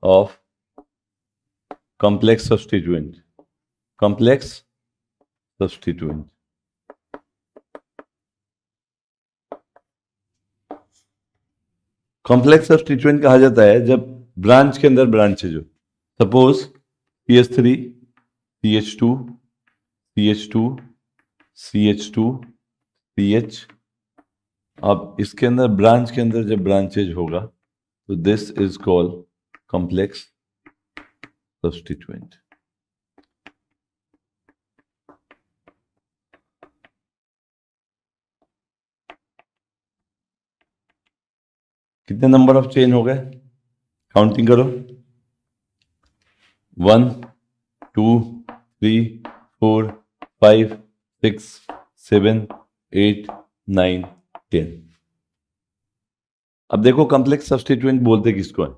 Of complex substituent. complex substituent. Complex substituent कहा जाता है जब ब्रांच के अंदर ब्रांचेज हो. Suppose CH3 CH2 CH2 CH2 CH. अब इसके अंदर ब्रांच के अंदर जब ब्रांचेज होगा तो this is called complex substituent. कितने नंबर ऑफ चेन हो गए? काउंटिंग करो. 1 2 3 4 5 6 7 8 9 10. अब देखो कॉम्प्लेक्स सब्स्टिट्यूएंट बोलते किसको है?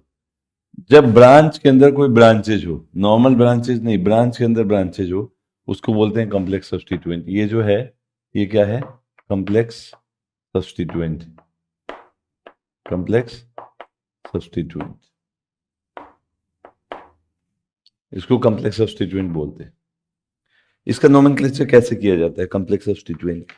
जब ब्रांच के अंदर कोई ब्रांचेज हो, नॉर्मल ब्रांचेज नहीं, ब्रांच के अंदर ब्रांचेज हो, उसको बोलते हैं कॉम्प्लेक्स सब्स्टिट्यूएंट. ये जो है ये क्या है? Complex substituent. कॉम्प्लेक्स सब्स्टिट्यूएंट, इसको कॉम्प्लेक्स सब्स्टिट्यूएंट बोलते हैं. इसका नोमेनक्लेचर कैसे किया जाता है कॉम्प्लेक्स सब्स्टिट्यूएंट?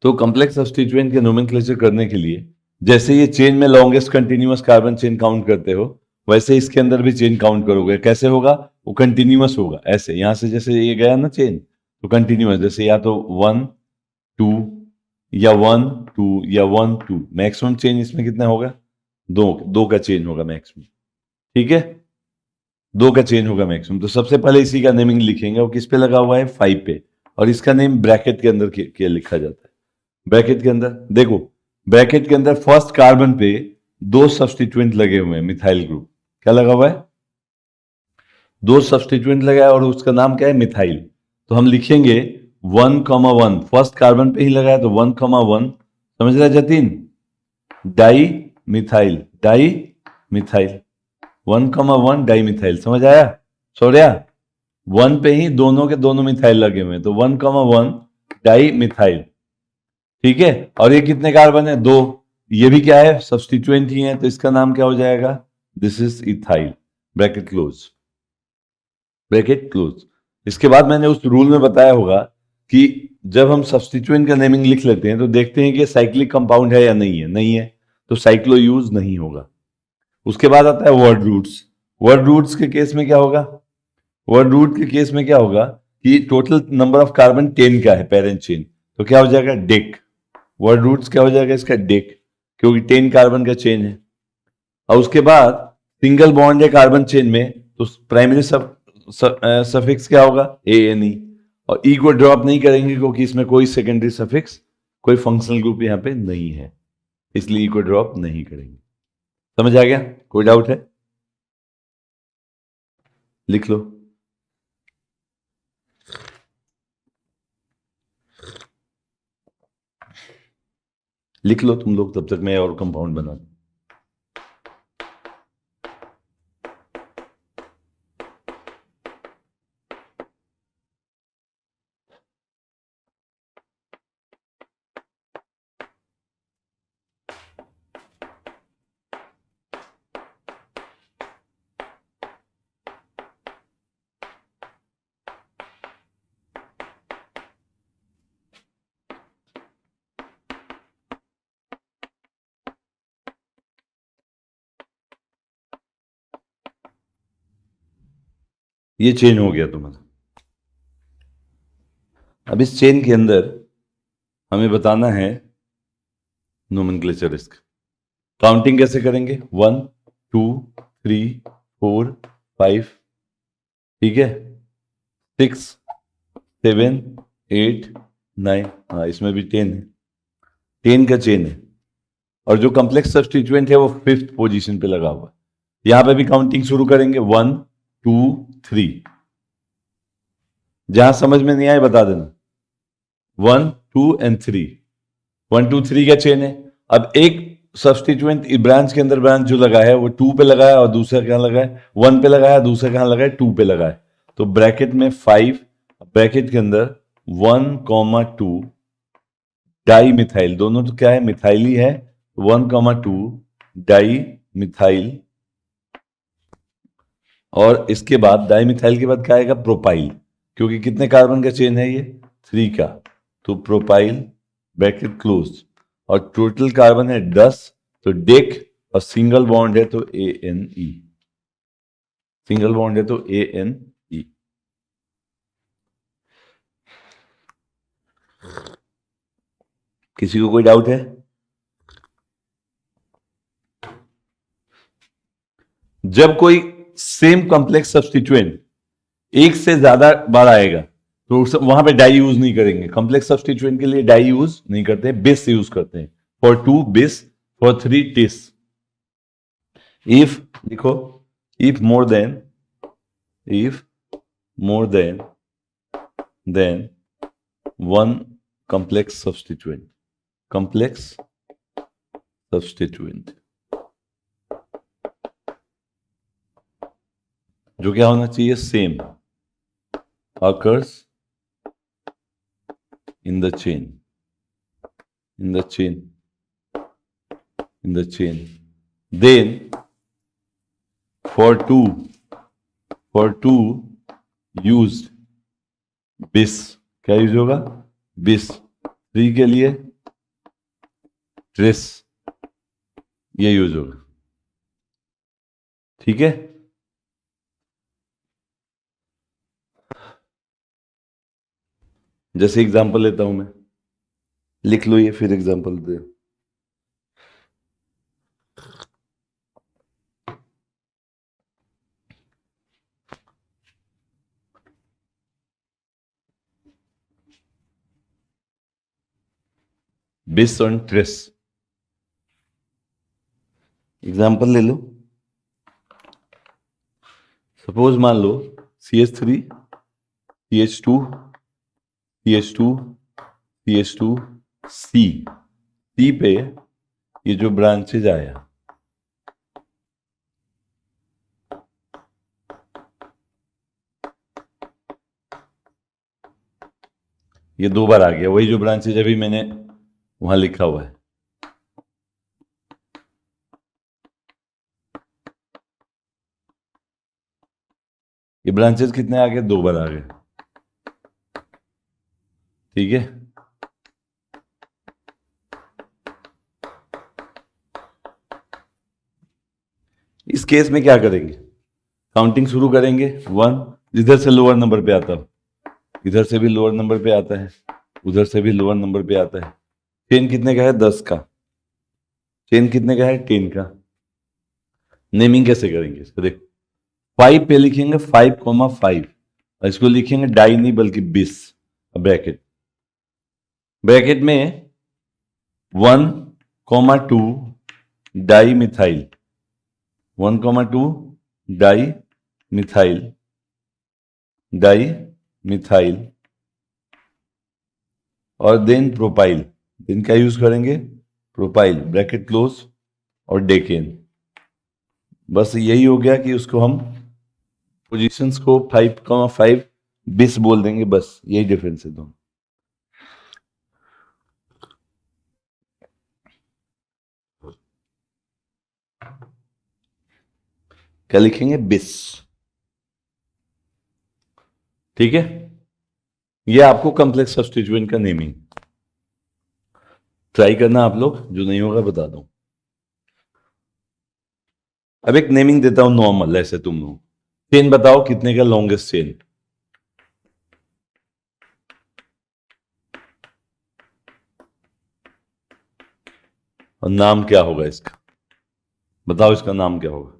तो कॉम्प्लेक्स सब्स्टिट्यूएंट के नोमेनक्लेचर करने के लिए जैसे ये चेन में longest continuous carbon chain count करते हो, वैसे इसके अंदर भी चेन काउंट करोगे. कैसे होगा? वो कंटिन्यूअस होगा. ऐसे यहां से जैसे ये गया ना चेन, तो कंटिन्यूअस, जैसे या तो 1 2 या 1 2 या 1 2. मैक्सिमम चेन इसमें कितना होगा? दो का चेन होगा मैक्सिमम. ठीक है, 2 का चेन होगा मैक्सिमम. तो सबसे पहले इसी का नेमिंग लिखेंगे. वो किस पे लगा हुआ है? 5 पे. और इसका नेम ब्रैकेट के अंदर क्या लिखा जाता है? ब्रैकेट के अंदर देखो, ब्रैकेट के अंदर फर्स्ट कार्बन पे 2 सब्स्टिट्यूएंट लगे हुए हैं. मिथाइल ग्रुप क्या लगा हुआ है? 2 सब्स्टिट्यूएंट लगा है और उसका नाम क्या है? मिथाइल. तो हम लिखेंगे 1,1. फर्स्ट कार्बन पे ही लगा है तो 1,1. समझ रहे Jatin? Di methyl. Di methyl 1,1 di methyl. समझ आया सौर्या? 1 पे ही दोनों के दोनों मिथाइल लगे हुए हैं तो 1,1 डाई मिथाइल. ठीक है, और ये कितने कार्बन है? 2. ये भी क्या है? सब्स्टिट्यूएंट ही है. तो इसका नाम क्या हो जाएगा? This is ethyl. Bracket close. Bracket close. इसके बाद मैंने उस रूल में बताया होगा कि जब हम सब्स्टिट्यूएंट का नेमिंग लिख लेते हैं तो देखते हैं कि साइक्लिक कंपाउंड है या नहीं है. नहीं है तो साइक्लो यूज नहीं होगा. उसके बाद आता है वर्ड रूट्स. वर्ड रूट्स के केस में क्या होगा? वर्ड रूट के केस में क्या होगा कि टोटल नंबर ऑफ कार्बन 10 का है पेरेंट चेन, तो क्या हो जाएगा? डेक. वर्ड रूट्स क्या हो जाएगा इसका? डेक, क्योंकि 10 कार्बन का चेन है. और उसके बाद सिंगल बॉन्ड है कार्बन चेन में तो प्राइमरी सफिक्स क्या होगा? ANE. और ई को ड्रॉप नहीं करेंगे क्योंकि इसमें कोई सेकेंडरी सफिक्स, कोई फंक्शनल ग्रुप यहां पे नहीं है, इसलिए ई को ड्रॉप नहीं करेंगे. समझ आ गया? कोई डाउट है? लिख लो. लिख लो तुम लोग, तब तक मैं और कंपाउंड बना दूं. ये चेन हो गया तुम्हारा. अब इस चेन के अंदर हमें बताना है नोमेनक्लेचर. इसका काउंटिंग कैसे करेंगे? 1 2 3 4 5. ठीक है, 6 7 8 9. हाँ, इसमें भी 10 है. 10 का चेन है. और जो कॉम्प्लेक्स सब्स्टिट्यूएंट है वो 5th पोजीशन पे लगा हुआ. यहां पे भी काउंटिंग शुरू करेंगे 1 2 3. जहां समझ में नहीं आए बता देना. 1 2 and 3. 1 2 3 का चेन है. अब एक सब्स्टिट्यूएंट ब्रांच के अंदर ब्रांच जो लगा है वो 2 पे लगा है और दूसरा कहां लगा है? 1 पे लगा है. दूसरा कहां लगा है? 2 पे लगा है. तो ब्रैकेट में 5, ब्रैकेट के अंदर 1,2 डाई मिथाइल. दोनों तो क्या है? मिथाइल ही है. 1,2 डाई मिथाइल और इसके बाद डाइमिथाइल के बाद क्या आएगा? प्रोपाइल, क्योंकि कितने कार्बन का चेन है ये? 3 का, तो प्रोपाइल ब्रैकेट क्लोज, और टोटल कार्बन है 10, तो डेक, और सिंगल बॉन्ड है तो ANE, सिंगल बॉन्ड है तो ANE। किसी को कोई डाउट है? जब कोई सेम कॉम्प्लेक्स सब्स्टिट्यूएंट एक से ज्यादा बार आएगा तो वहां पे डाई यूज नहीं करेंगे। कॉम्प्लेक्स सब्स्टिट्यूएंट के लिए डाई यूज नहीं करते, बेस यूज करते हैं। फॉर 2 बेस, फॉर 3 टेस। इफ लिखो, if more than one complex substituent जो क्या होना चाहिए? Same occurs in the chain, then for two used bis, क्या यूज होगा? bis। 3 के लिए ट्रेस, ये यूज होगा। ठीक है, जैसे एग्जांपल लेता हूं मैं, लिख लो ये, फिर example they. Based on trace, example ले लो। सपोज मान लो CH3 CH2 CH2 CH2 C पे ये जो ब्रांचेज आया, ये 2 बार आ गया, वही जो ब्रांचेज अभी मैंने वहां लिखा हुआ है। ये ब्रांचेज कितने आ गए? 2 बार आ गए। ठीक है, इस केस में क्या करेंगे? काउंटिंग शुरू करेंगे 1, इधर से लोअर नंबर पे आता, इधर से भी लोअर नंबर पे आता है, उधर से भी लोअर नंबर पे आता है। चेन कितने का है? 10 का। चेन कितने का है? 10 का। नेमिंग कैसे करेंगे इसको? देखो, 5 पे लिखेंगे 5,5, और इसको लिखेंगे डाई नहीं बल्कि बिस, ब्रैकेट में 1,2 डाई मिथाइल, 1,2 डाई मिथाइल, और देन प्रोपाइल। देन क्या यूज करेंगे? प्रोपाइल ब्रैकेट क्लोज और डेकेन। बस यही हो गया कि उसको हम पोजीशंस को 5,5 बिस बोल देंगे, बस यही डिफरेंस है दोनों। क्या लिखेंगे? बिस। ठीक है, ये आपको कॉम्प्लेक्स सब्स्टिट्यूएंट का नेमिंग ट्राई करना आप लोग, जो नहीं होगा बता दो। अब एक नेमिंग देता हूं नॉर्मल, ऐसे तुम लोग चेन बताओ कितने का लॉन्गेस्ट चेन, और नाम क्या होगा इसका? बताओ इसका नाम क्या होगा?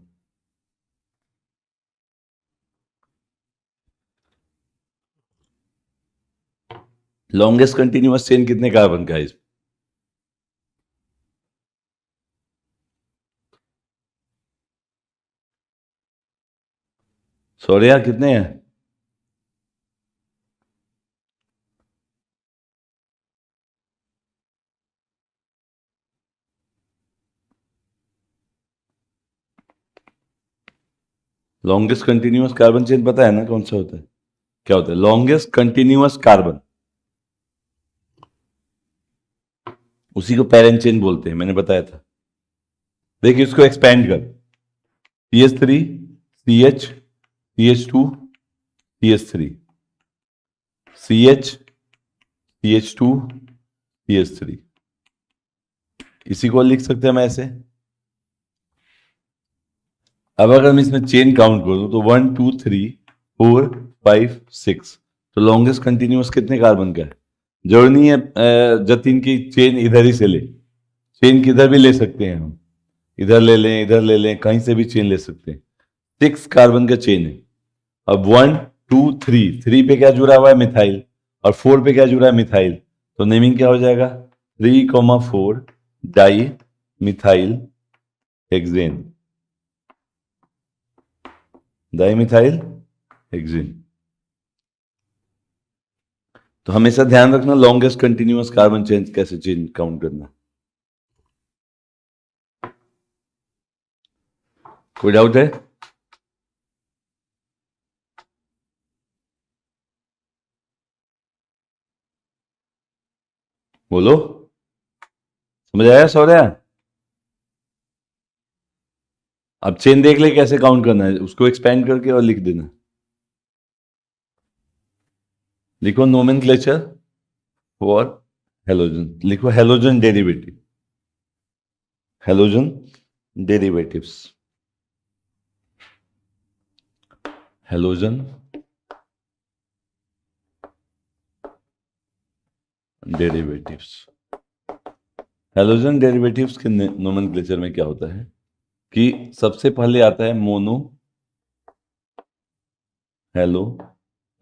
लॉन्गेस्ट कंटिन्यूअस चेन कितने कार्बन का है इसमें? सॉरी यार, कितने हैं? लॉन्गेस्ट कंटिन्यूअस कार्बन चेन पता है ना कौन सा होता है? क्या होता है लॉन्गेस्ट कंटिन्यूअस कार्बन? उसी को पैरेंट चेन बोलते हैं, मैंने बताया था। देखिए इसको एक्सपेंड कर, CH3 CH CH2 CH3, CH CH2 CH3, इसी को लिख सकते हैं हम ऐसे। अब अगर मैं इसमें चेन काउंट करूं तो 1 2 3 4 5 6, तो लॉन्गेस्ट कंटिन्यूअस कितने कार्बन का है? जरूरी नहीं है जतिन की चेन इधर ही से ले, चेन किधर भी ले सकते हैं हम, इधर ले लें, कहीं से भी चेन ले सकते हैं। 6 कार्बन का चेन है। अब 1 2 3, 3 पे क्या जुड़ा हुआ है? मिथाइल। और 4 पे क्या जुड़ा है? मिथाइल। तो नेमिंग क्या हो जाएगा? 3,4 di methyl hexane, di methyl hexane. तो हमेशा ध्यान रखना लॉन्गेस्ट कंटिन्यूअस कार्बन चेन कैसे चेन काउंट करना। कोई डाउट है? बोलो, समझ आया सौर्या? अब चेन देख ले कैसे काउंट करना है, उसको एक्सपेंड करके और लिख देना। लिखो नोमेनक्लेचर फॉर हेलोजन, लिखो halogen derivative, halogen derivatives, halogen derivatives. Halogen derivatives के नोमेनक्लेचर में क्या होता है कि सबसे पहले आता है mono halo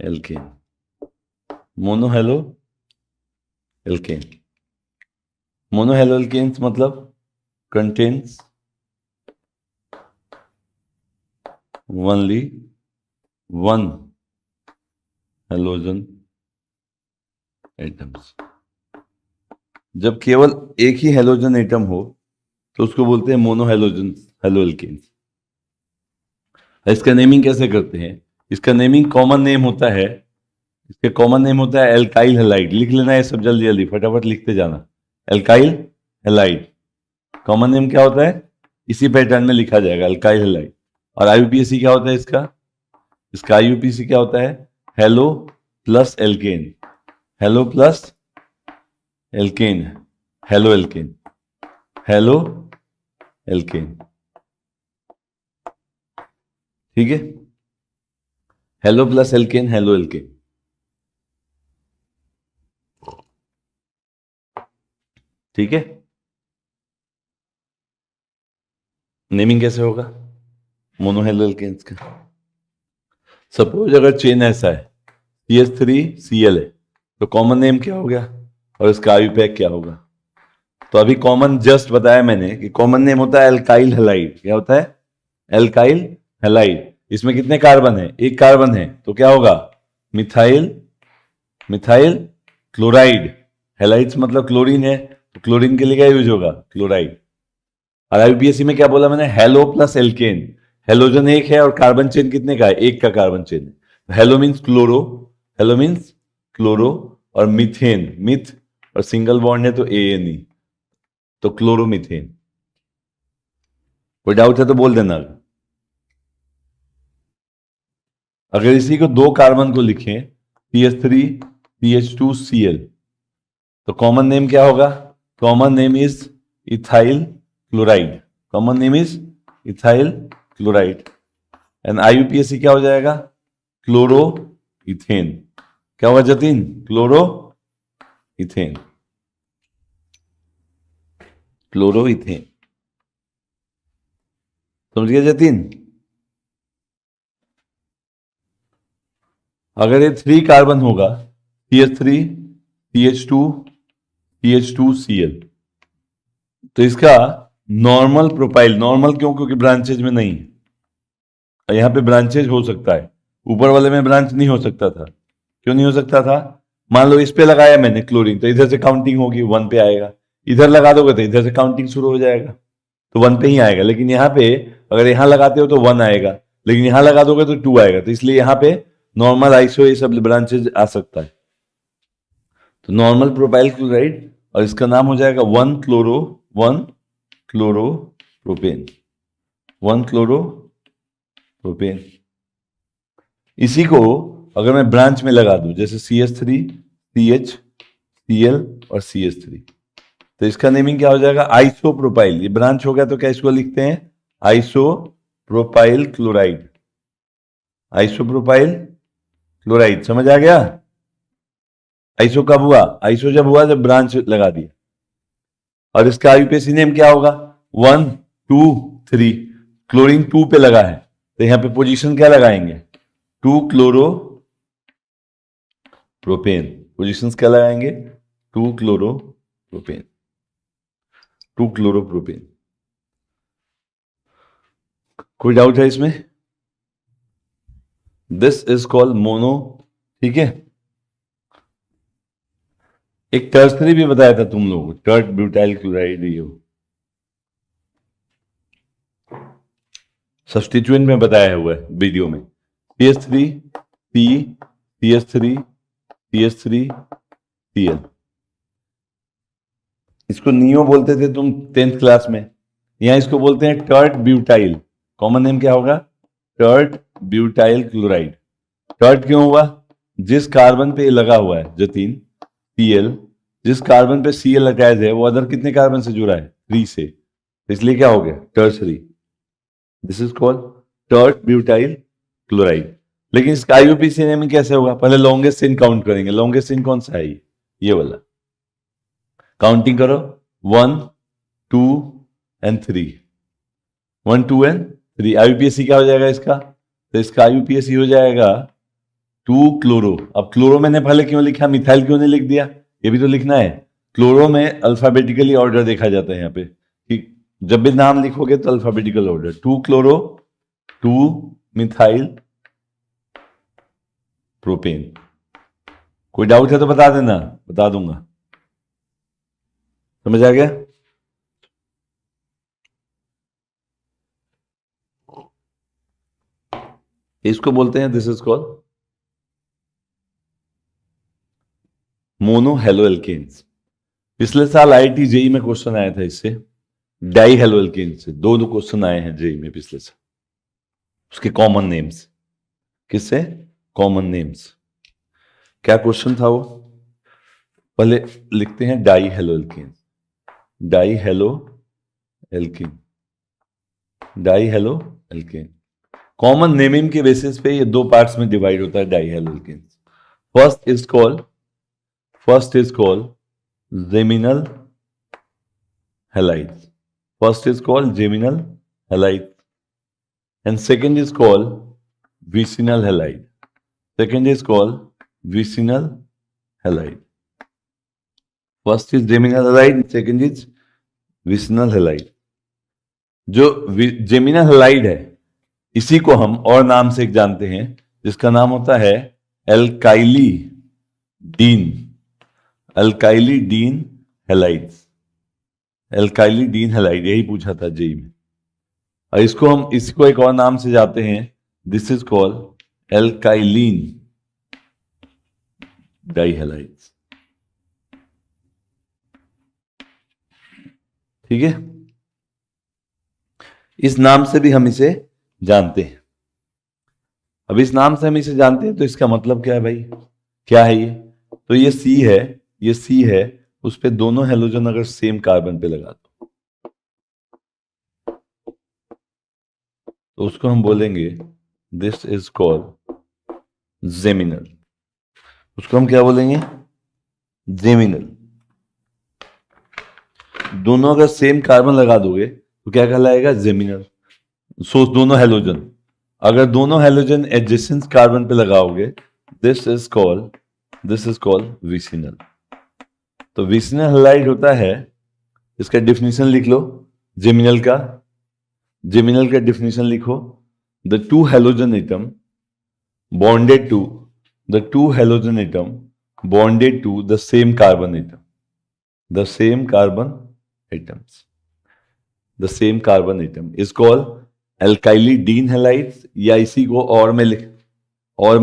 alkane, mono halo alkane. Mono hello alkanes मतलब contains only one halogen atoms. जब केवल एक ही हेलोजन एटम हो तो उसको बोलते हैं मोनो हेलोजन हेलो एल्केन्स। इसका नेमिंग कैसे करते हैं? इसका नेमिंग कॉमन नेम होता है, इसके कॉमन नेम होता है एल्काइल हैलाइड। लिख लेना है सब जल्दी जल्दी, फटाफट लिखते जाना। एल्काइल हैलाइड कॉमन नेम क्या होता है? इसी पैटर्न में लिखा जाएगा, एल्काइल हैलाइड। और आईयूपीएसी क्या होता है इसका? इसका आईयूपीएसी क्या होता है? Halo plus alkane, halo plus alkane, haloalkane, haloalkane. ठीक है, halo plus alkane, haloalkane. ठीक है, नेमिंग कैसे होगा मोनो हेलो एल्केन्स का? सपोज अगर चेन ऐसा है CH3Cl है, तो कॉमन नेम क्या हो गया और इसका आईयूपैक क्या होगा? तो अभी कॉमन जस्ट बताया मैंने कि कॉमन नेम होता है एल्काइल हैलाइड। क्या होता है? Alkyl halide. इसमें कितने कार्बन है? एक कार्बन है, तो क्या होगा? Methyl, methyl chloride. हैलाइड्स मतलब क्लोरीन है, तो क्लोरीन के लिए क्या यूज होगा? क्लोराइड। और आईयूपीएसी में क्या बोला मैंने? Hello plus alkene. हेलोजन एक है और कार्बन चेन कितने का है? एक का कार्बन चेन है। Hello means chloro, hello means chloro, और मिथेन, मिथ और सिंगल बॉन्ड है तो ANE, तो क्लोरोमीथेन। कोई डाउट है तो बोल देना। अगर इसी को दो कार्बन को लिखें CH3 CH2Cl, तो कॉमन नेम क्या होगा? Common name is ethyl chloride, common name is ethyl chloride. And IUPAC क्या हो जाएगा? Chloro ethane. क्या होगा Jatin? Chloro ethane, chloro ethane. समझ गया जतिन? अगर ये 3 कार्बन होगा CH3 CH2 CH2Cl, तो इसका नॉर्मल प्रोफाइल, नॉर्मल क्यों? क्योंकि ब्रांचेज में नहीं है। यहां पे ब्रांचेज हो सकता है, ऊपर वाले में ब्रांच नहीं हो सकता था। क्यों नहीं हो सकता था? मान लो इस पे लगाया मैंने क्लोरीन, तो इधर से काउंटिंग होगी, 1 पे आएगा। इधर लगा दोगे तो इधर से काउंटिंग शुरू हो जाएगा, तो 1 पे ही आएगा। लेकिन यहाँ पे अगर यहां लगाते हो तो 1 आएगा, लेकिन यहां लगा दोगे तो 2 आएगा। तो इसलिए यहाँ पे नॉर्मल आइसो ये सब ब्रांचेज आ सकता है। तो नॉर्मल प्रोपाइल क्लोराइड, और इसका नाम हो जाएगा 1 क्लोरो प्रोपेन, 1 क्लोरो प्रोपेन। इसी को अगर मैं ब्रांच में लगा दूं, जैसे CH3, CH, Cl और CH3, तो इसका नेमिंग क्या हो जाएगा? आइसोप्रोपाइल। ये ब्रांच हो गया तो क्या इसको लिखते हैं? Isopropyl chloride. आइसोप्रोपाइल क्लोराइड, समझ आ गया? आइसो कब हुआ? आइसो जब हुआ जब ब्रांच लगा दिया। और इसका आईयूपीएसी नेम क्या होगा? 1, 2, 3। क्लोरीन 2 पे लगा है तो यहां पे पोजीशन क्या लगाएंगे? 2 क्लोरो प्रोपेन। पोजीशंस क्या लगाएंगे? 2 क्लोरो प्रोपेन। 2 chloro propane. कोई डाउट है इसमें? This is called mono. ठीक है, एक टर्सरी भी बताया था तुम लोगों को, टर्ट ब्यूटाइल क्लोराइड। ये सब्स्टिट्यूएंट में बताया हुआ है वीडियो में। CH3, C, CH3, CH3, Cl। इसको नियो बोलते थे तुम 10th क्लास में, यहां इसको बोलते हैं टर्ट ब्यूटाइल। कॉमन नेम क्या होगा? Tert butyl chloride. टर्ट क्यों हुआ? जिस कार्बन पे लगा हुआ है जो 3 Cl, जिस कार्बन पे Cl अटैच है वो अदर कितने कार्बन से जुड़ा है? 3 से, इसलिए क्या हो गया? Tertiary. This is called tert butyl chloride. लेकिन इसका आईयूपीएसी नेमिंग कैसे होगा? पहले लॉन्गेस्ट चेन काउंट करेंगे। लॉन्गेस्ट चेन कौन सा है? ये वाला। काउंटिंग करो, 1, 2 एंड 3। 1, 2 एंड 3। आईयूपीएसी क्या हो जाएगा इसका? तो इसका आईयूपीएसी हो जाएगा 2 क्लोरो। अब क्लोरो मैंने पहले क्यों लिखा, मिथाइल क्यों नहीं लिख दिया? ये भी तो लिखना है। क्लोरो में अल्फाबेटिकली ऑर्डर देखा जाता है यहाँ पे, कि जब भी नाम लिखोगे तो alphabetical order. 2 chloro, 2 methyl propane. कोई डाउट है तो बता देना, बता दूंगा। समझ आ गया? इसको बोलते हैं, this is called mono halo alkanes. पिछले साल आईआईटी जेई में क्वेश्चन आया था इससे, डाई हेलो एल्केन्स से। दो क्वेश्चन आए हैं जेई में पिछले साल, उसके कॉमन नेम्स। किससे? Common names. क्या क्वेश्चन था वो? पहले लिखते हैं die halo alkane. Die halo alkane, die halo alkane. Common naming के बेसिस पे ये दो पार्ट्स में डिवाइड होता है die halo alkane. First is called geminal halides. First is called geminal halide and second is called vicinal halide. Second is called vicinal halide. First is geminal halide, second is vicinal halide. जो geminal halide है इसी को हम और नाम से एक जानते हैं, जिसका नाम होता है alkylidene. Alkylidene halide. Alkylidene halide, यही पूछा था जेई में। और इसको एक और नाम से जानते हैं, दिस इज कॉल्ड एल्काइलीन डाइहैलाइड्स। ठीक है, इस नाम से भी हम इसे जानते हैं। अब इस नाम से हम इसे जानते हैं तो इसका मतलब क्या है भाई? क्या है ये? तो ये C है, ये C है, उस पे दोनों हेलोजन अगर सेम कार्बन पे लगा दो तो उसको हम बोलेंगे दिस इज कॉल्ड जेमिनल। उसको हम क्या बोलेंगे? जेमिनल। दोनों अगर सेम कार्बन लगा दोगे तो क्या कहलाएगा? जेमिनल। सो दोनों हेलोजन, अगर दोनों हेलोजन एडजेसेंट कार्बन पे लगाओगे दिस इज कॉल्ड विसिनल। तो विसिनल हैलाइड होता है, इसका डेफिनेशन लिख लो जेमिनल का। जेमिनल का डेफिनेशन लिखो, the two halogen atom bonded to the same carbon atom, the same carbon atom is called alkylidene halides, या इसी को और में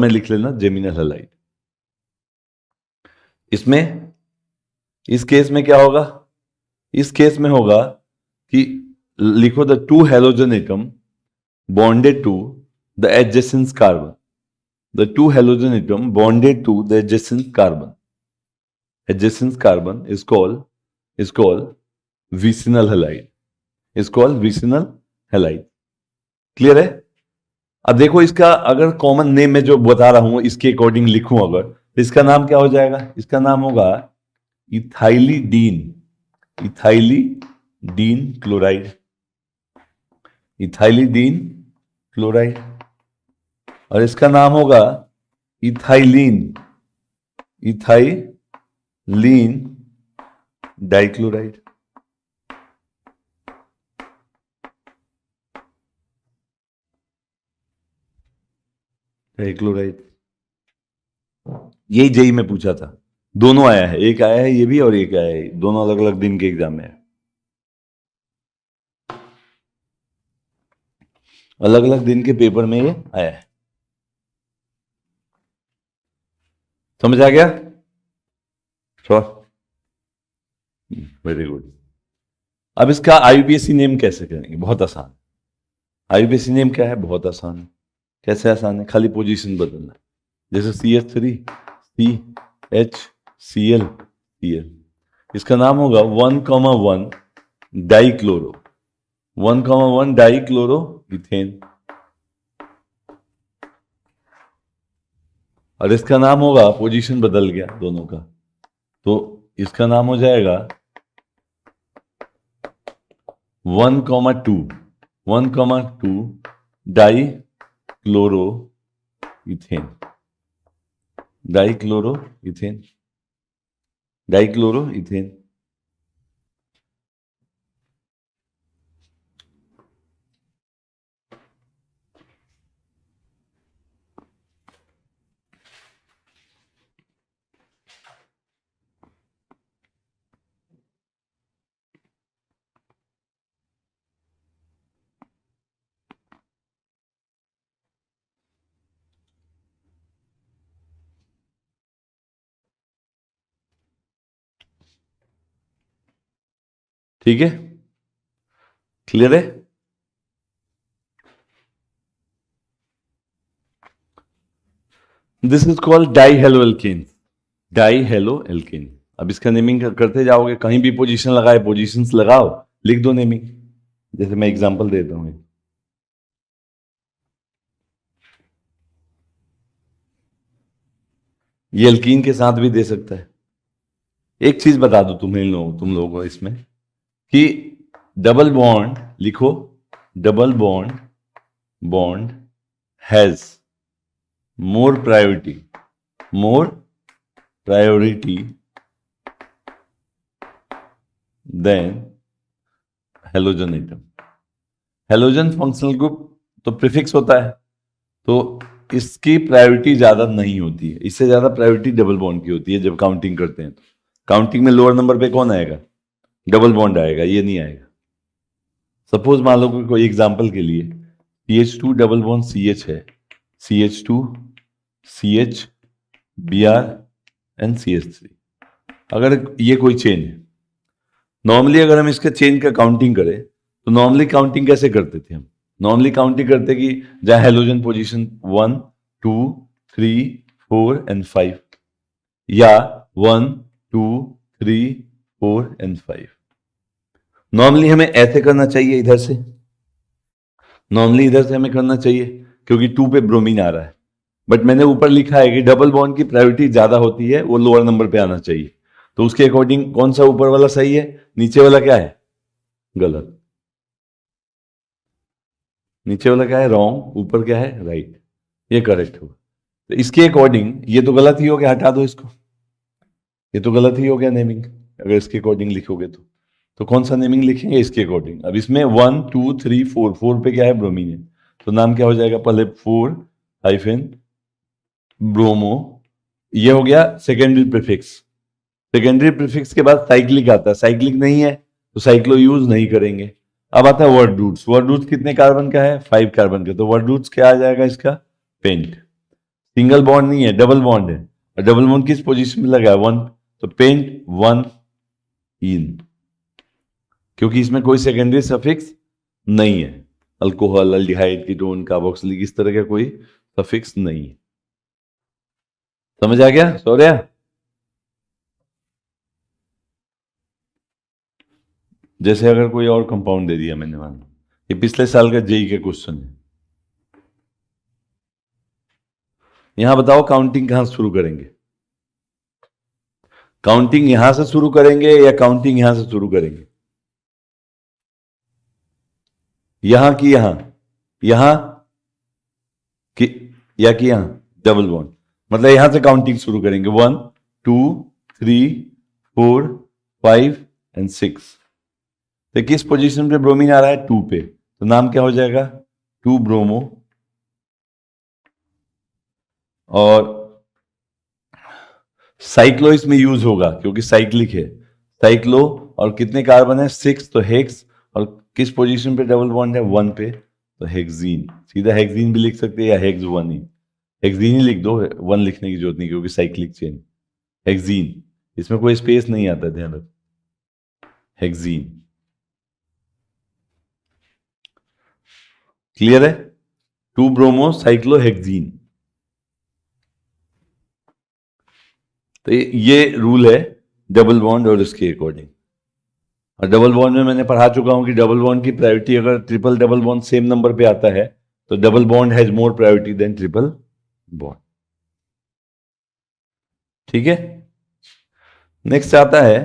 लिख लेना जेमिनल हैलाइड। इसमें इस केस में क्या होगा? इस केस में होगा कि लिखो the two halogen atom bonded to the adjacent carbon, the two halogen atom bonded to the adjacent carbon is called vicinal halide, clear है? अब देखो इसका अगर कॉमन नेम में जो बता रहा हूं इसके अकॉर्डिंग लिखूं अगर, तो इसका नाम क्या हो जाएगा? इसका नाम होगा इथाइलिडीन क्लोराइड, इथाइलिडीन क्लोराइड। और इसका नाम होगा इथाइलिन डाइक्लोराइड। डाइक्लोराइड यही जेई में पूछा था, दोनों आया है, एक आया है ये भी और एक आया है, दोनों अलग अलग दिन के एग्जाम में है, अलग अलग दिन के पेपर में ये आया है। समझ आ गया? Very good. अब इसका आईयूपीएसी नेम कैसे करेंगे? बहुत आसान। आईयूपीएसी नेम क्या है? बहुत आसान है। कैसे आसान है? खाली पोजीशन बदलना, जैसे CH3 CHCl Cl, इसका नाम होगा 1,1 डाइक्लोरो इथेन। और इसका नाम होगा, पोजीशन बदल गया दोनों का, तो इसका नाम हो जाएगा 1,2 डाइक्लोरो इथेन। ठीक है, क्लियर है? This is called dihaloalkane. अब इसका नेमिंग करते जाओगे, कहीं भी पोजीशन लगाए, पोजीशंस लगाओ, लिख दो नेमिंग। जैसे मैं एग्जांपल देता हूं, ये एल्कीन के साथ भी दे सकता है। एक चीज बता दो तुम लोगों को इसमें, कि डबल बॉन्ड लिखो, double bond has more priority than halogen atom. Halogen functional group तो प्रीफिक्स होता है, तो इसकी प्रायोरिटी ज्यादा नहीं होती है, इससे ज्यादा प्रायोरिटी डबल बॉन्ड की होती है। जब काउंटिंग करते हैं तो काउंटिंग में लोअर नंबर पे कौन आएगा? डबल बॉन्ड आएगा, ये नहीं आएगा। सपोज मान लो कोई एग्जांपल के लिए CH2 डबल बॉन्ड CH है, CH2 CH Br and CH3। अगर ये कोई चेन है, नॉर्मली अगर हम इसके चेन का काउंटिंग करें तो नॉर्मली काउंटिंग कैसे करते थे हम? नॉर्मली काउंटिंग करते कि जहां हेलोजन पोजीशन 1 2 3 4 एंड 5, या 1 2 3 4 एंड 5। नॉर्मली हमें ऐसे करना चाहिए, इधर से, नॉर्मली इधर से हमें करना चाहिए क्योंकि 2 पे ब्रोमीन आ रहा है, बट मैंने ऊपर लिखा है कि डबल बॉन्ड की प्रायोरिटी ज्यादा होती है, वो लोअर नंबर पे आना चाहिए। तो उसके अकॉर्डिंग कौन सा ऊपर वाला सही है, नीचे वाला क्या है? गलत। नीचे वाला क्या है? रॉन्ग। ऊपर क्या है? राइट। ये करेक्ट होगा। तो इसके अकॉर्डिंग ये तो गलत ही हो गया, हटा दो इसको, ये तो गलत ही हो गया नेमिंग। अगर इसके अकॉर्डिंग लिखोगे तो कौन सा नेमिंग लिखेंगे? इसके अकॉर्डिंग। अब इसमें 1 2 3 4, 4 पे क्या है? ब्रोमीन है, तो नाम क्या हो जाएगा? पहले 4 ब्रोमो, ये हो गया सेकेंडरी प्रीफिक्स। सेकेंडरी प्रीफिक्स के बाद साइक्लिक आता है, साइक्लिक नहीं है तो साइक्लो यूज नहीं करेंगे। अब आता है वर्ड रूट्स। वर्ड रूट्स कितने कार्बन का है? 5 कार्बन का, तो वर्ड रूट्स क्या आ जाएगा इसका? पेंट। सिंगल बॉन्ड नहीं है, डबल बॉन्ड है, और डबल बॉन्ड किस पोजीशन में लगा है? 1, तो पेंट 1 इन, क्योंकि इसमें कोई सेकेंडरी सफिक्स नहीं है। अल्कोहल, अल्डिहाइड, कीटोन, कार्बोक्सिलिक, इस तरह का कोई सफिक्स नहीं है। समझ आ गया सौर्या? जैसे अगर कोई और कंपाउंड दे दिया मैंने, मान लो ये पिछले साल का जेई के क्वेश्चन है, यहां बताओ काउंटिंग कहां से शुरू करेंगे? काउंटिंग यहां से शुरू करेंगे या काउंटिंग यहां से शुरू करेंगे? यहां की यहां, यहां कि या कि यहां? डबल बॉन्ड, मतलब यहां से काउंटिंग शुरू करेंगे। 1 2 3 4 5 एंड 6। तो किस पोजीशन पे ब्रोमीन आ रहा है? 2 पे, तो नाम क्या हो जाएगा? 2 ब्रोमो। और साइक्लो इसमें यूज होगा क्योंकि साइक्लिक है, साइक्लो। और कितने कार्बन है? 6, तो हेक्स। और किस पोजीशन पे डबल बॉन्ड है? 1 पे, तो हेक्सीन। सीधा हेक्सीन भी लिख सकते हैं या हेक्स 1 ही, हेक्सीन ही लिख दो, 1 लिखने की जरूरत नहीं क्योंकि साइक्लिक चेन। हेक्सीन, इसमें कोई स्पेस नहीं आता, ध्यान रखो, हेक्सीन। क्लियर है? 2 ब्रोमो साइक्लो हेक्सीन। तो ये रूल है डबल बॉन्ड और इसके अकॉर्डिंग। और डबल बॉन्ड में मैंने पढ़ा चुका हूं कि डबल बॉन्ड की प्रायोरिटी, अगर triple double bond same number पे आता है तो double bond has more priority than triple bond. ठीक है? नेक्स्ट आता है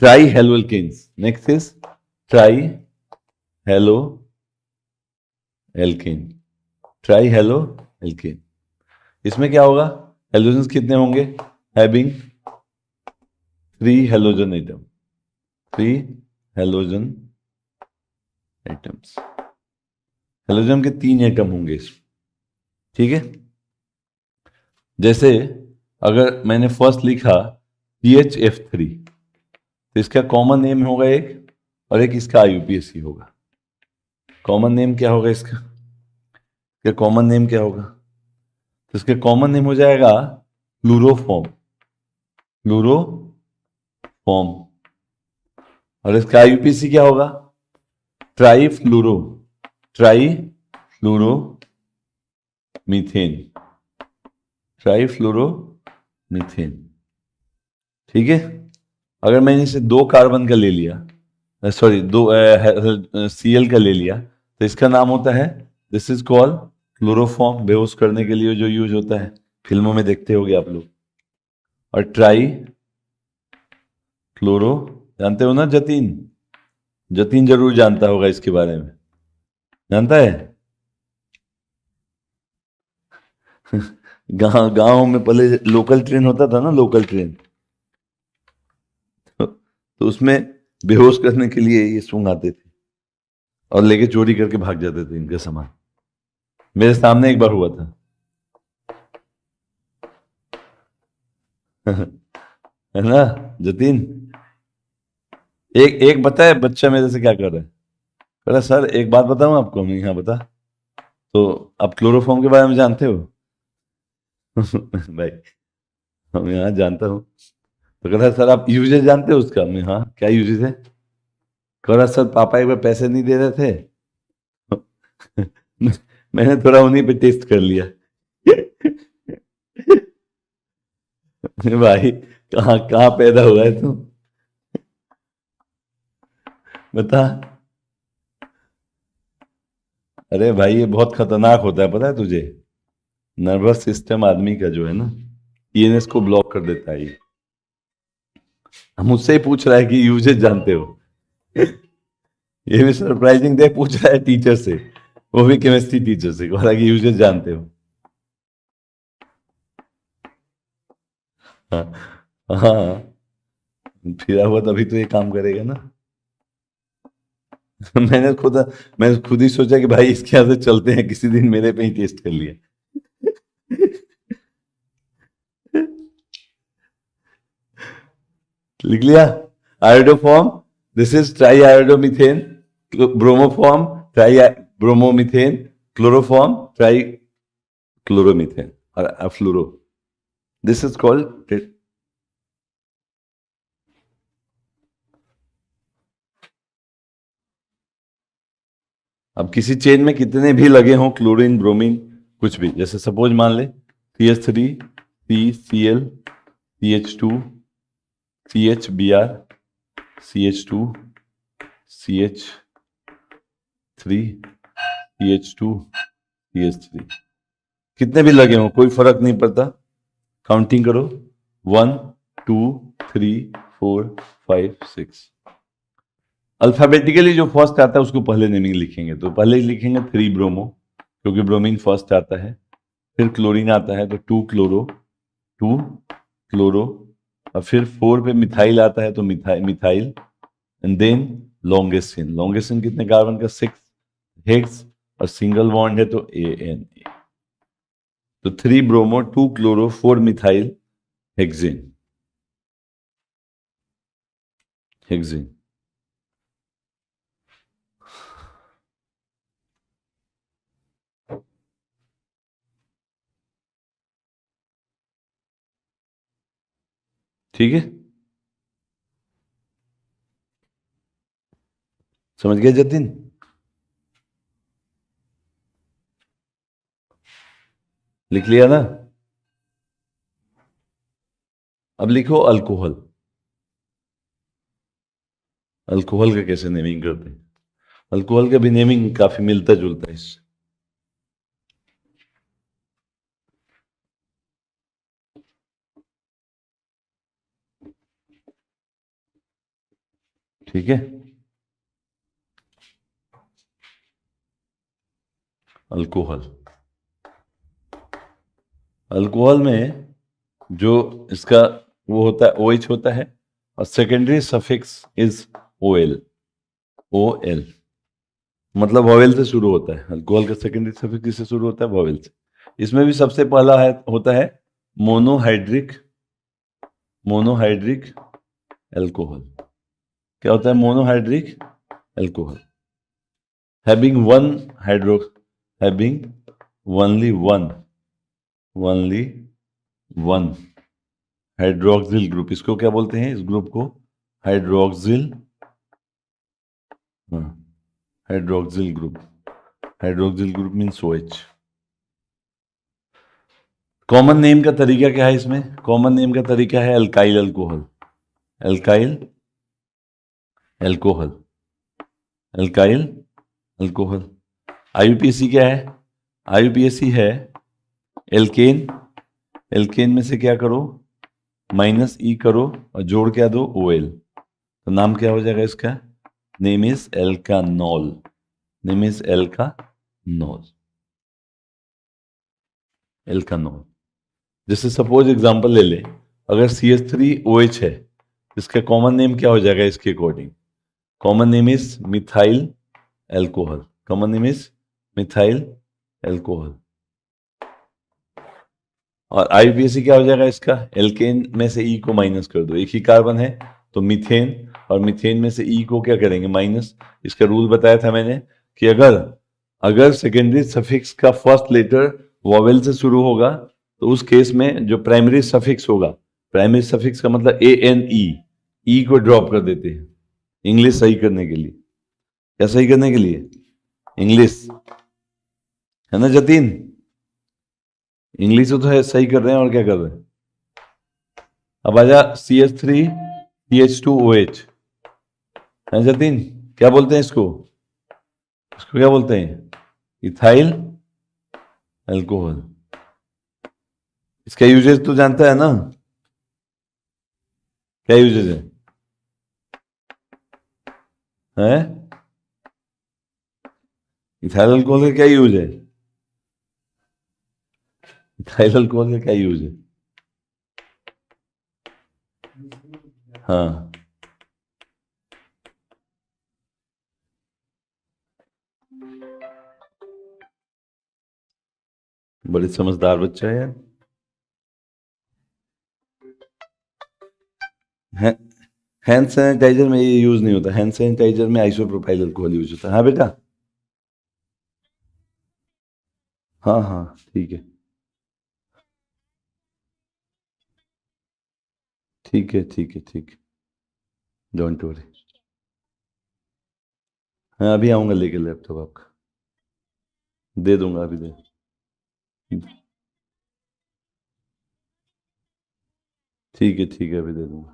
trihaloalkanes. Next is trihaloalkane. Trihaloalkane, इसमें क्या होगा? हेलोजन्स कितने होंगे? Having 3 halogen atom, 3 halogen atoms. Halogen के 3 एटम होंगे इसमें। ठीक है? जैसे अगर मैंने फर्स्ट लिखा CHF3, तो इसका कॉमन नेम होगा एक, और एक इसका IUPAC होगा। कॉमन नेम क्या होगा इसका? कॉमन नेम क्या होगा? तो इसका कॉमन नेम हो जाएगा फ्लूरोफॉर्म, फ्लूरोफॉर्म। और इसका IUPAC क्या होगा? Try fluoro, try fluoro methane, try fluoro methane. ठीक है? अगर मैंने इसे 2 कार्बन का ले लिया, सॉरी 2 Cl का ले लिया, तो इसका नाम होता है, दिस इज कॉल्ड क्लोरोफॉर्म, बेहोश करने के लिए जो यूज होता है, फिल्मों में देखते होगे आप लोग। और ट्राई क्लोरो, जानते हो ना जतीन? जतीन जरूर जानता होगा इसके बारे में, जानता है? गांव में पहले लोकल ट्रेन होता था ना, लोकल ट्रेन, तो उसमें बेहोश करने के लिए ये सूंघ आते थे और लेके चोरी करके भाग जाते थे इनका सामान। मेरे सामने एक बार हुआ था। है ना जतीन? एक एक बताए बच्चा मेरे से क्या कर रहा है, कह रहा सर एक बात बताऊं आपको। मैं यहाँ बता, तो आप क्लोरोफॉर्म के बारे में जानते हो? भाई हम यहाँ जानता हूँ। तो कह रहा सर आप यूजेज जानते हो उसका? मैं हाँ, क्या यूजेज है? कह रहा सर पापा एक बार पैसे नहीं दे रहे थे, मैंने थोड़ा उन्हीं पे टेस्ट कर लिया। भाई कहाँ कहाँ पैदा हुआ है तू, बता। अरे भाई ये बहुत खतरनाक होता है, पता है तुझे? नर्वस सिस्टम आदमी का जो है ना, TNS को ब्लॉक कर देता है ये। हम मुझसे ही पूछ रहा है कि यूजेज जानते हो। ये भी सरप्राइजिंग दे, पूछ रहा है टीचर से, वो भी केमिस्ट्री टीचर से, कह रहा है कि यूजेज जानते हो। हाँ हाँ, फिरा हुआ तभी तो ये काम करेगा ना। मैंने खुद ही सोचा कि भाई इसके यहाँ से चलते हैं किसी दिन, मेरे पे ही टेस्ट कर लिया। लिख लिया? Iodoform, this is triiodomethane. Bromoform tribromomethane. Chloroform trichloromethane और फ्लोरो, दिस इज कॉल्ड। अब किसी चेन में कितने भी लगे हों, क्लोरीन ब्रोमीन कुछ भी, जैसे सपोज मान ले CH3 CCl CH2 CHBr CH2 CH3 CH2 CH3, कितने भी लगे हो कोई फर्क नहीं पड़ता, काउंटिंग करो 1 2 3 4 5 6। अल्फाबेटिकली जो फर्स्ट आता है उसको पहले नेमिंग लिखेंगे, तो पहले लिखेंगे 3 ब्रोमो क्योंकि ब्रोमीन फर्स्ट आता है, फिर क्लोरीन आता है तो 2 क्लोरो 2 क्लोरो, और फिर 4 पे मिथाइल आता है तो मिथाइल, एंड देन लॉन्गेस्टिन। लॉन्गेस्टिन कितने कार्बन का 6 हेक्स, और सिंगल बॉन्ड है तो AN। तो 3 bromo 2 chloro 4 methyl hexane. Hexane ठीक है, समझ गए जतिन? लिख लिया ना? अब लिखो अल्कोहल। अल्कोहल का कैसे नेमिंग करते हैं? अल्कोहल का भी नेमिंग काफी मिलता जुलता है इससे। ठीक है, अल्कोहल। अल्कोहल में जो इसका वो होता है OH होता है, और secondary suffix is OL। OL मतलब वॉवेल से शुरू होता है। अल्कोहल का सेकेंडरी सफिक्स किससे शुरू होता है? वॉवेल से। इसमें भी सबसे पहला है होता है मोनोहाइड्रिक। Monohydric alcohol. क्या होता है monohydric alcohol? Having one hydro, having only one hydroxyl group. इसको क्या बोलते हैं? इस ग्रुप को hydroxyl, hydroxyl group. Hydroxyl group means OH। Common name का तरीका क्या है इसमें? कॉमन नेम का तरीका है alkyl alcohol. Alkyl alcohol, alkyl alcohol. IUPAC क्या है? IUPAC है एल्केन। एल्केन में से क्या करो? -E करो और जोड़ क्या दो? OL। तो नाम क्या हो जाएगा इसका? Name is alkanol. Name is alkanol. Alkanol. जैसे सपोज एग्जांपल ले ले, अगर CH3OH है, इसका कॉमन नेम क्या हो जाएगा इसके according? Common name is methyl alcohol. Common name is methyl alcohol. और IUPAC क्या हो जाएगा इसका? एल्केन में से E को माइनस कर दो, एक ही कार्बन है तो मीथेन, और मीथेन में से E को क्या करेंगे? माइनस। इसका रूल बताया था मैंने कि अगर अगर सेकेंडरी सफिक्स का फर्स्ट लेटर वॉवेल से शुरू होगा तो उस केस में जो प्राइमरी सफिक्स होगा, प्राइमरी सफिक्स का मतलब ANE, E को ड्रॉप कर देते हैं इंग्लिश सही करने के लिए। क्या सही करने के लिए? इंग्लिश, है ना जतीन? इंग्लिश तो है सही कर रहे हैं, और क्या कर रहे हैं? अब आजा CH3CH2OH, है जतीन? क्या बोलते हैं इसको? इसको क्या बोलते हैं? Ethyl alcohol. इसका यूजेज तो जानता है ना? क्या यूजेज है? हैं? इथाइल अल्कोहल का क्या यूज है? इथाइल अल्कोहल का क्या यूज है? हाँ, बड़े समझदार बच्चा है यार। हैंड सैनिटाइजर में ये यूज नहीं होता। हैंड सैनिटाइजर में आइसोप्रोपाइल अल्कोहल यूज होता है। हाँ बेटा, हाँ हाँ ठीक है, ठीक है, ठीक है, ठीक है, डोंट वरी। हाँ अभी आऊंगा लेके लैपटॉप आपका, दे दूंगा अभी दे। ठीक है, अभी दे दूंगा।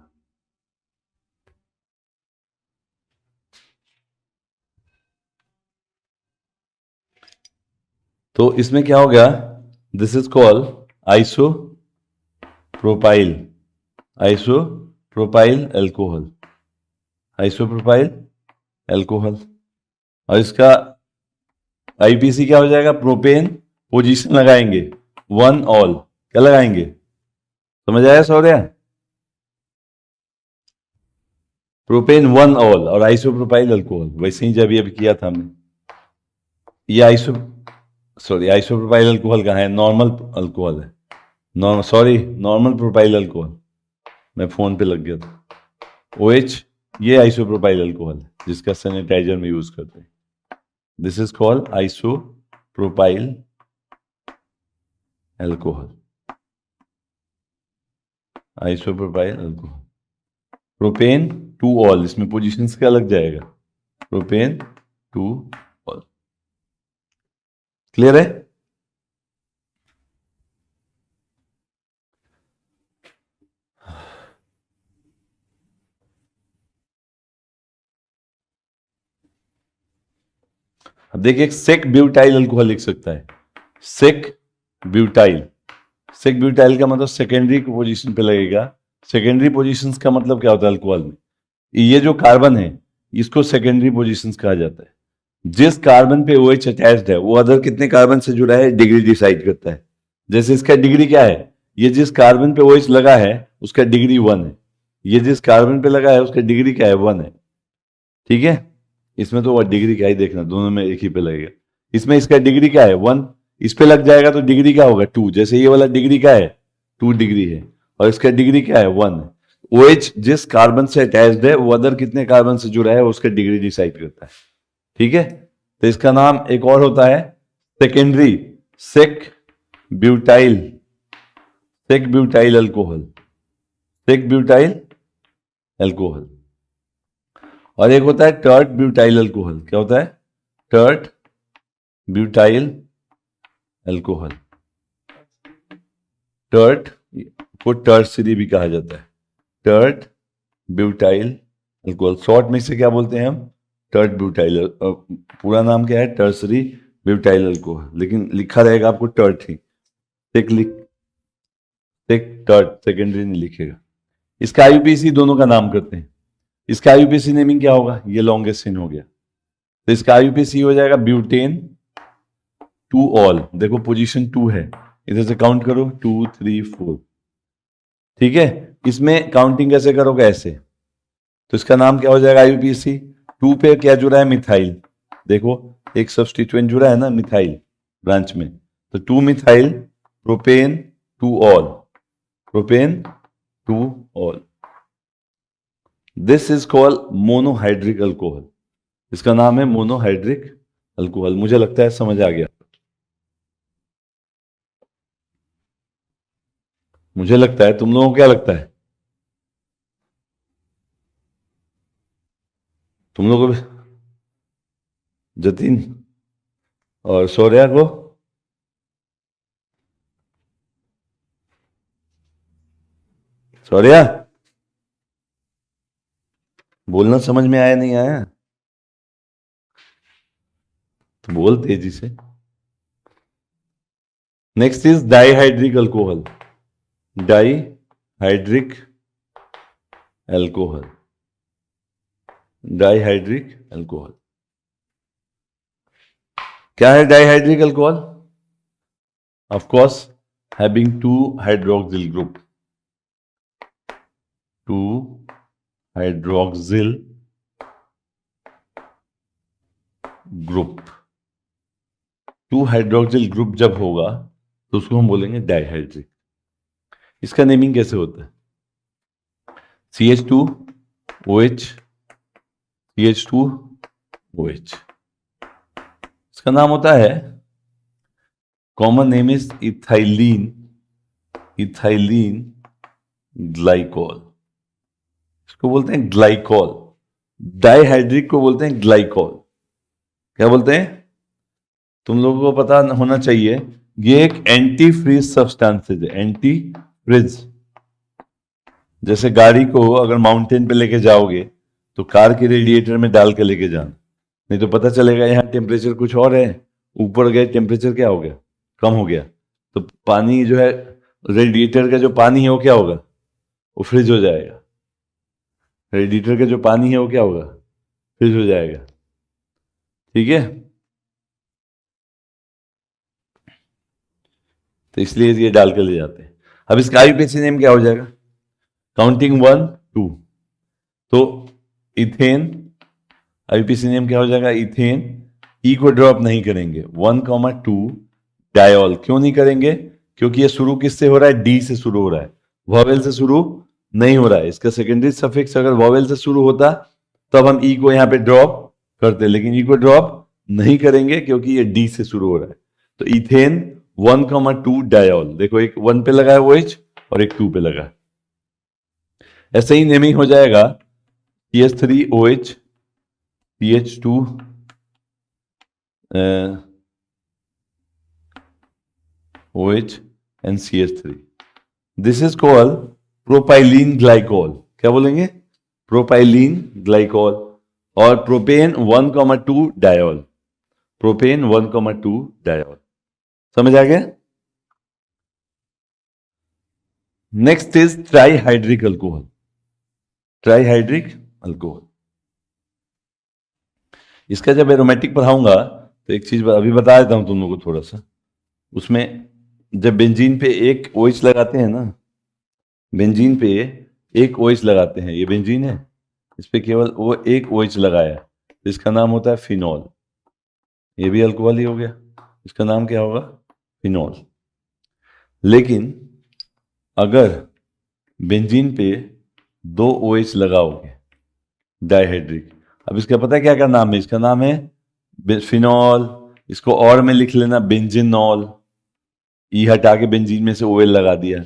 तो इसमें क्या हो गया, this is called iso propyl, isopropyl alcohol, isopropyl alcohol. और इसका आईपीसी क्या हो जाएगा, प्रोपेन पोजीशन लगाएंगे वन ऑल, क्या लगाएंगे, समझ आया सौर्या? प्रोपेन वन ऑल और आइसोप्रोपाइल अल्कोहल, वैसे ही जब ये अभी किया था हमने। ये आइसोप्रोपाइल अल्कोहल कहाँ है, नॉर्मल अल्कोहल है, नॉर्मल प्रोपाइल अल्कोहल, मैं फोन पे लग गया था। OH ये आइसोप्रोपाइल अल्कोहल है जिसका सैनिटाइजर में यूज करते हैं। This is called isopropyl alcohol, isopropyl alcohol. Propane two all, इसमें पोजीशंस क्या लग जाएगा, प्रोपेन टू ऑल। क्लियर है? अब देखिए, सेक ब्यूटाइल अल्कोहल लिख सकता है, सेक ब्यूटाइल, सेक ब्यूटाइल का मतलब सेकेंडरी पोजीशन पे लगेगा। सेकेंडरी पोजीशंस का मतलब क्या होता है अल्कोहल में, ये जो कार्बन है इसको सेकेंडरी पोजीशंस कहा जाता है। जिस कार्बन पे OH अटैच्ड है वो अदर कितने कार्बन से जुड़ा है डिग्री डिसाइड करता है। जैसे इसका डिग्री क्या है, ये जिस कार्बन पे OH लगा है उसका डिग्री 1 है, ये जिस कार्बन पे लगा है उसका डिग्री क्या है, 1 है। ठीक है, इसमें तो डिग्री क्या ही देखना, दोनों में एक ही पे लगेगा। इसमें इसका डिग्री क्या है, 1, इस पे लग जाएगा तो डिग्री क्या होगा, 2। जैसे ये वाला डिग्री क्या है, 2 डिग्री है, और इसका डिग्री क्या है, 1 है। OH जिस कार्बन से अटैच्ड है वो अदर कितने कार्बन से जुड़ा है उसका डिग्री डिसाइड करता है। ठीक है, तो इसका नाम एक और होता है secondary sec butyl, sec butyl alcohol, sec butyl alcohol. और एक होता है टर्ट ब्यूटाइल अल्कोहल, क्या होता है, टर्ट ब्यूटाइल अल्कोहल। टर्ट को टर्सरी भी कहा जाता है, टर्ट ब्यूटाइल अल्कोहल, शॉर्ट में से क्या बोलते हैं हम, टर्ट ब्यूटाइल। पूरा नाम क्या है, टर्सरी ब्यूटाइल अल्कोहल, लेकिन लिखा रहेगा आपको टर्ट ही, टर्ट सेकेंडरी नहीं लिखेगा। इसका आईयूपीएसी दोनों का नाम करते हैं। इसका आईयूपीएसी नेमिंग क्या होगा, ये लॉन्गेस्ट इन हो गया, तो इसका आईयूपीएसी हो जाएगा ब्यूटेन टू ऑल। देखो पोजीशन 2 है, इधर से काउंट करो 2 3 4। ठीक है, इसमें काउंटिंग कैसे करोगे, ऐसे, तो इसका नाम क्या हो जाएगा आईयूपीएसी। 2 पे क्या जुड़ा है, मिथाइल, देखो एक सब्स्टिट्यूएंट जुड़ा है ना मिथाइल ब्रांच में, तो 2 methyl propane two all, propane two all. This is called monohydric alcohol, इसका नाम है मोनोहाइड्रिक अल्कोहल। मुझे लगता है समझ आ गया, मुझे लगता है, तुम लोगों को क्या लगता है, तुम लोगों को, जतिन और शौर्या को, शौर्या बोलना समझ में आया नहीं आया, तो बोल तेजी से। Next is dihydric alcohol, dihydric alcohol, dihydric alcohol. क्या है dihydric alcohol, of course having 2 hydroxyl group, 2 hydroxyl group, 2 hydroxyl group जब होगा तो उसको हम बोलेंगे डाईहाइड्रिक। इसका नेमिंग कैसे होता है, CH2OH, CH2OH, इसका नाम होता है, common name is ethylene, ethylene glycol, इसको बोलते हैं ग्लाइकॉल। डाईहाइड्रिक को बोलते हैं ग्लाइकॉल, क्या बोलते हैं, तुम लोगों को पता होना चाहिए, ये एक एंटी फ्रीज सब्सटेंसेज है, एंटी फ्रीज जैसे गाड़ी को अगर माउंटेन पे लेके जाओगे तो कार के रेडिएटर में डाल के लेके जाना, नहीं तो पता चलेगा यहाँ टेम्परेचर कुछ और है, ऊपर गए टेम्परेचर क्या हो गया, कम हो गया। तो पानी जो है, रेडिएटर का जो पानी है वो क्या होगा, वो फ्रिज हो जाएगा। रेडिएटर का जो पानी है वो क्या होगा, फ्रिज हो जाएगा। ठीक है, तो इसलिए ये डाल के ले जाते हैं। अब इसका आईयूपीएसी नेम क्या हो जाएगा, काउंटिंग 1 2, तो इथेन आईयूपीएसी नेम क्या हो जाएगा, इथेन। ई को ड्रॉप नहीं करेंगे, 1,2 डायोल। क्यों नहीं करेंगे, क्योंकि ये शुरू किससे हो रहा है, डी से शुरू हो रहा है, वॉवेल से शुरू नहीं हो रहा है। इसका सेकेंडरी सफिक्स अगर वॉवेल से शुरू होता तब हम ई को यहां पे ड्रॉप करते, लेकिन ई को ड्रॉप नहीं करेंगे क्योंकि ये डी से शुरू हो रहा है। तो इथेन 1,2 डायोल, देखो एक 1 पे लगा है OH और एक 2 पे लगा है। ऐसे ही नेमिंग हो जाएगा CH3OH CH2 OH and CH3. This is called propylene glycol. क्या बोलेंगे, प्रोपाइलीन ग्लाइकोल। और प्रोपेन 1,2 डायोल, प्रोपेन 1,2 डायोल। समझ आ गया। Next is trihydric alcohol, trihydric alcohol. इसका जब एरोमेटिक पढ़ाऊंगा तो एक चीज अभी बता देता हूं तुम लोगों को थोड़ा सा। उसमें जब बेंजीन पे एक OH लगाते हैं ना, बेंजीन पे एक OH लगाते हैं, ये बेंजीन है, इस पे केवल वो एक OH लगाया, तो इसका नाम होता है फिनॉल। ये भी अल्कोहल ही हो गया, इसका नाम क्या होगा, फिनॉल। लेकिन अगर बेंजीन पे दो OH लगाओगे डाइहाइड्रिक, अब इसका पता है क्या क्या नाम है, इसका नाम है फिनॉल। इसको और में लिख लेना बेंजीनॉल, ई हटा के बेंजीन में से OL लगा दिया।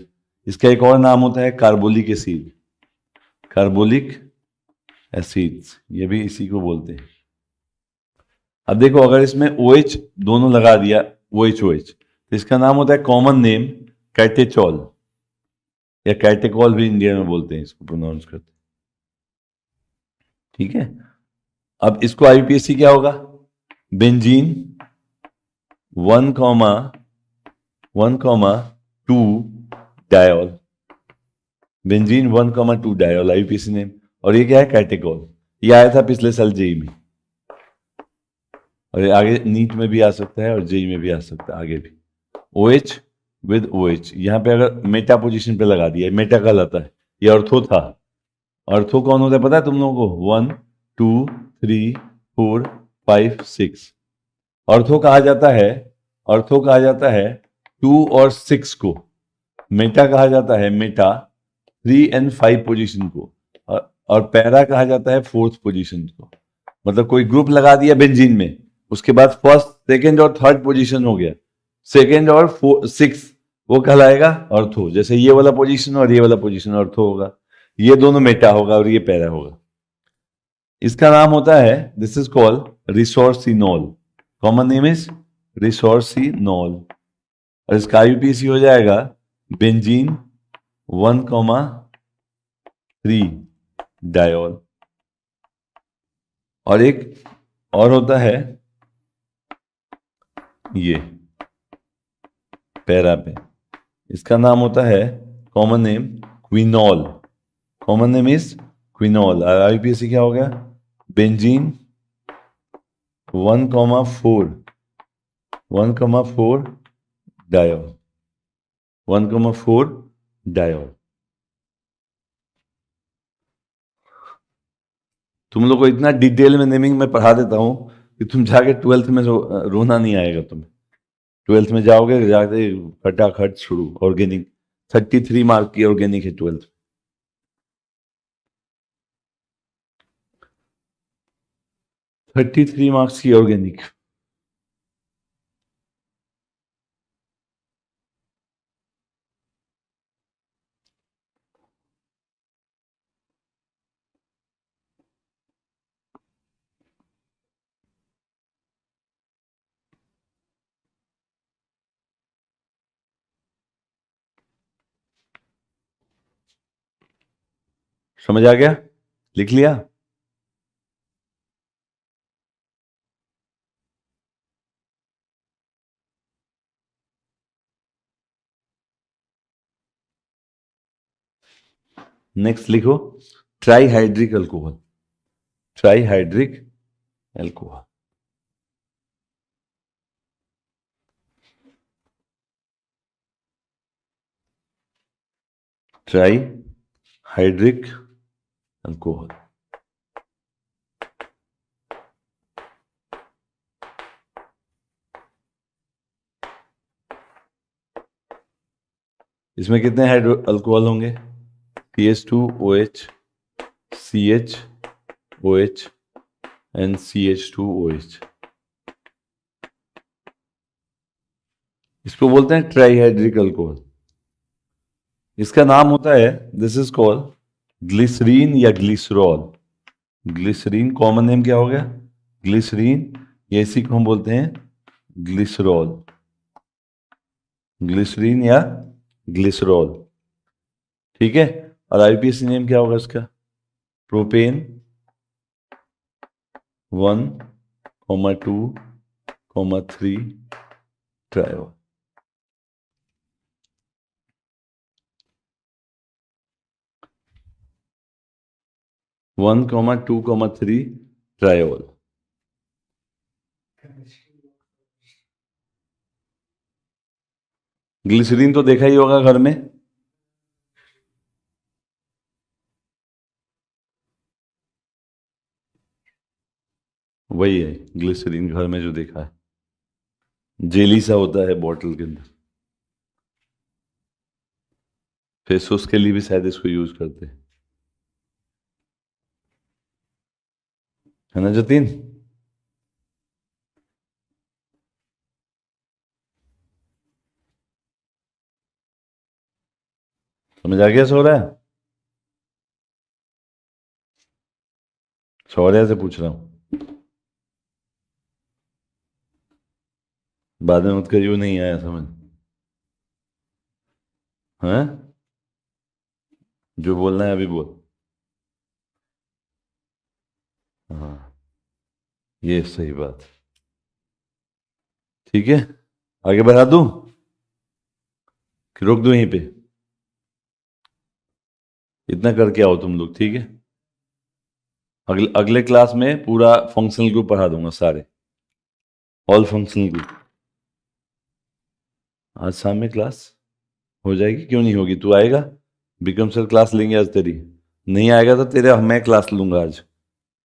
इसका एक और नाम होता है कार्बोलिक एसिड, कार्बोलिक एसिड्स, ये भी इसी को बोलते हैं। अब देखो अगर इसमें OH दोनों लगा दिया, OH तो इसका नाम होता है कॉमन नेम कैटेचॉल, या कैटेकॉल भी इंडिया में बोलते हैं, इसको प्रोनाउंस करते हैं। ठीक है, अब इसको आईयूपीएसी क्या होगा, benzene 1,2 diol, benzene 1,2 diol IUPAC name. और ये क्या है, कैटेकॉल। ये आया था पिछले साल जेई में, और ये आगे नीट में भी आ सकता है और जेई में भी आ सकता है आगे भी। OH विद OH, यहां पे अगर मेटा पोजीशन पे लगा दिया, मेटा कहलाता है। ये ऑर्थो था, ऑर्थो कौन होता है पता है तुम लोगों को, 1 2 3 4 5 6। ऑर्थो कहा जाता है, ऑर्थो कहा जाता है 2 और 6 को, मेटा कहा जाता है, मेटा 3 एंड 5 पोजीशन को, और पैरा कहा जाता है 4th पोजीशन को। मतलब कोई ग्रुप लगा दिया बेंजीन में, उसके बाद फर्स्ट सेकेंड और थर्ड पोजीशन हो गया, सेकेंड और 6 वो कहलाएगा ऑर्थो। जैसे ये वाला पोजीशन और ये वाला पोजीशन ऑर्थो होगा, ये दोनों मेटा होगा और ये पैरा होगा। इसका नाम होता है, this is called resorcinol, common name is resorcinol. और इसका आईयूपीएसी हो जाएगा बेंजीन 1,3 डायोल। और एक और होता है ये पैरा पे, इसका नाम होता है common name quinol, common name is quinol. IUPAC क्या हो गया, बेंजीन 1,4 डायोल, 1,4 डायोल। तुम लोग को इतना डिटेल में नेमिंग में पढ़ा देता हूं कि तुम जाके 12th में रोना नहीं आएगा तुम्हें। 12th में जाओगे जाके खटाखट शुरू, ऑर्गेनिक 33 मार्क की ऑर्गेनिक है 12th, 33 मार्क्स की ऑर्गेनिक। समझ आ गया? लिख लिया? नेक्स्ट लिखो trihydric alcohol. Trihydric alcohol. Trihydric alcohol. इसमें कितने हाइड्रो अल्कोहल होंगे? CH2OH, CHOH and CH2OH। इसको बोलते हैं ट्राईहाइड्रिक अल्कोहल। इसका नाम होता है, दिस इज कॉल्ड ग्लिसरीन या ग्लिसरॉल। ग्लिसरीन कॉमन नेम क्या हो गया? ग्लिसरीन, या इसी को हम बोलते हैं ग्लिसरॉल। ग्लिसरीन या ग्लिसरॉल, ठीक है। और आईपीएसी नेम क्या होगा इसका? Propane 1,2,3 triol. One comma 2,3 triol. Glycerin तो देखा ही होगा घर में। वही है ग्लिसरीन, घर में जो देखा है, जेली सा होता है बॉटल के अंदर। फेस वॉश के लिए भी शायद इसको यूज करते हैं, है ना जतीन? समझ आ गया? सो रहा है? शौर्या से पूछ रहा हूं, बाद में मत करियो नहीं आया समझ। है जो बोलना है अभी बोल। हाँ, ये सही बात। ठीक है, आगे बढ़ा दूं कि रोक दूं यहीं पे? इतना करके आओ तुम लोग, ठीक है। अगले क्लास में पूरा फंक्शनल ग्रुप पढ़ा दूंगा, सारे ऑल फंक्शनल ग्रुप। आज शाम में क्लास हो जाएगी? क्यों नहीं होगी? तू आएगा? विक्रम सर क्लास लेंगे आज तेरी। नहीं आएगा तो तेरे मैं क्लास लूंगा आज।